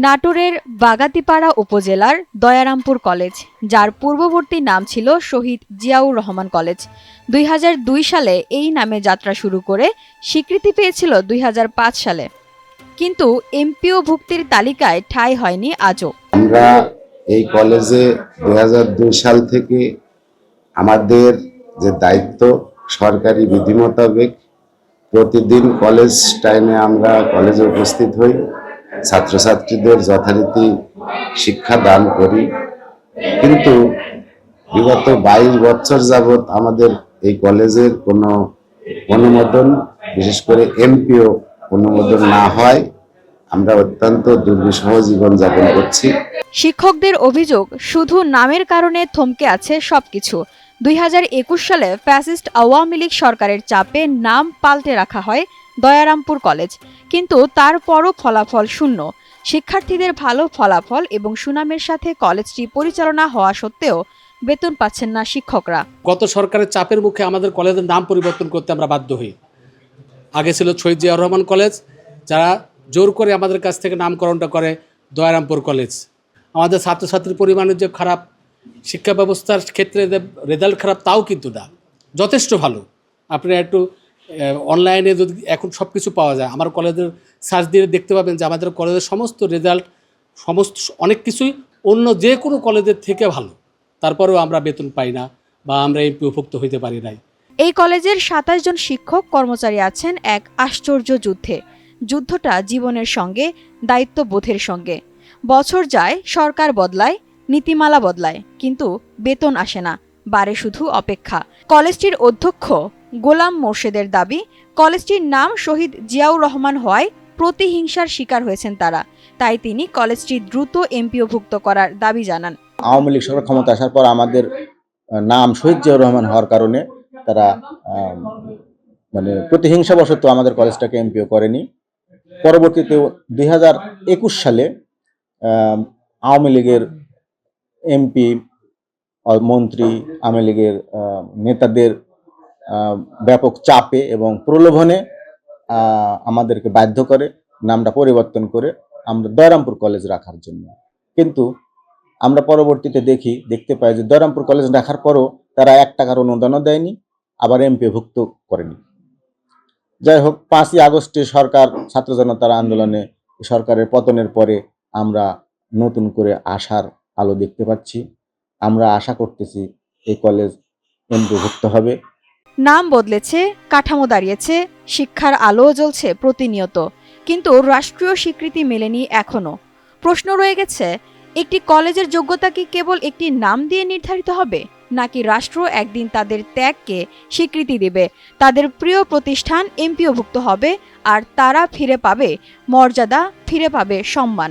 নাটোরের বাগাতিপাড়া উপজেলার দয়ারামপুর কলেজ, যার পূর্ববর্তী নাম ছিল শহীদ জিয়াউর রহমান কলেজ, ২০০২ সালে এই নামে যাত্রা শুরু করে স্বীকৃতি পেয়েছিল ২০০৫ সালে, কিন্তু এমপিও ভুক্তির তালিকায় ঠাঁই হয়নি আজও। আমরা এই কলেজে ২০০২ সাল থেকে আমাদের যে দায়িত্ব, সরকারি বিধি মোতাবেক প্রতিদিন কলেজ টাইমে আমরা কলেজে উপস্থিত হই, ছাত্রছাত্রীদের যথারীতি শিক্ষা দান করি। কিন্তু বিগত ২২ বছর যাবৎ আমাদের এই কলেজের কোনো অনুমোদন, বিশেষ করে এমপিও অনুমোদন না হয় আমরা অত্যন্ত দুর্বিষহ জীবনযাপন করছি। শিক্ষকদের অভিযোগ, শুধু নামের কারণে থমকে আছে সবকিছু। ২০২১ সালে ফ্যাসিস্ট আওয়ামী লীগ সরকারের চাপে নাম পাল্টে রাখা হয় দয়ারামপুর কলেজ, কিন্তু তারপরও ফলাফল শূন্য। শিক্ষার্থীদের ভালো ফলাফল এবং সুনামের সাথে কলেজটি পরিচালনা হওয়া সত্ত্বেও বেতন পাচ্ছেন না শিক্ষকরা। গত সরকারের চাপের মুখে আমাদের কলেজের নাম পরিবর্তন করতে আমরা বাধ্য হই। আগে ছিল শহীদ জিয়াউর রহমান কলেজ, যারা জোর করে আমাদের কাছ থেকে নামকরণটা করে দয়ারামপুর কলেজ। আমাদের ছাত্রছাত্রীর পরিমাণের যে খারাপ, শিক্ষা ব্যবস্থার ক্ষেত্রে রেজাল্ট খারাপ, তাও কিন্তু না, যথেষ্ট ভালো। আপনি একটু অনলাইনে যদি এখন সব কিছু পাওয়া যায়, আমার কলেজের সার্চ দিয়ে দেখতে পাবেন যে আমাদের কলেজের সমস্ত রেজাল্ট, সমস্ত অনেক কিছুই অন্য যে কোনো কলেজের থেকে ভালো। তারপরেও আমরা বেতন পাই না বা আমরা এমপিওভুক্ত হইতে পারি নাই। এই কলেজের ২৭ জন শিক্ষক কর্মচারী আছেন এক আশ্চর্য যুদ্ধে। যুদ্ধটা জীবনের সঙ্গে, দায়িত্ববোধের সঙ্গে। বছর যায়, সরকার বদলায়, নীতিমালা বদলায়, কিন্তু বেতন আসে না, বাড়ে শুধু অপেক্ষা। কলেজটির অধ্যক্ষ গোলাম মোর্শেদের দাবি, কলেজটির নাম শহীদ জিয়াউর রহমান হওয়ায় প্রতিহিংসার শিকার হয়েছেন তারা, তাই তিনি কলেজটি দ্রুত এমপিওভুক্ত করার দাবি জানান। আওয়ামী লীগ সরকার ক্ষমতা আসার পর আমাদের নাম শহীদ জিয়াউর রহমান হওয়ার কারণে তারা প্রতিহিংসাবশত আমাদের কলেজটাকে এমপিও করেনি। পরবর্তীতে ২০২১ সালে আওয়ামী লীগের এমপি, মন্ত্রী, আওয়ামী লীগের নেতাদের ব্যাপক চাপে এবং প্রলোভনে আমাদেরকে বাধ্য করে নামটা পরিবর্তন করে আমরা দয়ারামপুর কলেজ রাখার জন্য। কিন্তু আমরা পরবর্তীতে দেখতে পাই যে দয়ারামপুর কলেজ রাখার পরও তারা ১ টাকার অনুদানও দেয়নি, আবার এমপিওভুক্ত করেনি। যাই হোক, ৫ই আগস্টে সরকার ছাত্র জনতার আন্দোলনে সরকারের পতনের পরে আমরা নতুন করে আশার আলো দেখতে পাচ্ছি। আমরা আশা করতেছি এই কলেজ এমপিওভুক্ত হবে। নাম বদলেছে, কাঠামো দাঁড়িয়েছে, শিক্ষার আলো জ্বলছে প্রতিনিয়ত, কিন্তু রাষ্ট্রীয় স্বীকৃতি মেলেনি এখনো। প্রশ্ন রয়ে গেছে, একটি কলেজের যোগ্যতা কি কেবল একটি নাম দিয়ে নির্ধারিত হবে, নাকি রাষ্ট্র একদিন তাদের ত্যাগকে স্বীকৃতি দেবে, তাদের প্রিয় প্রতিষ্ঠান এমপিওভুক্ত হবে, আর তারা ফিরে পাবে মর্যাদা, ফিরে পাবে সম্মান।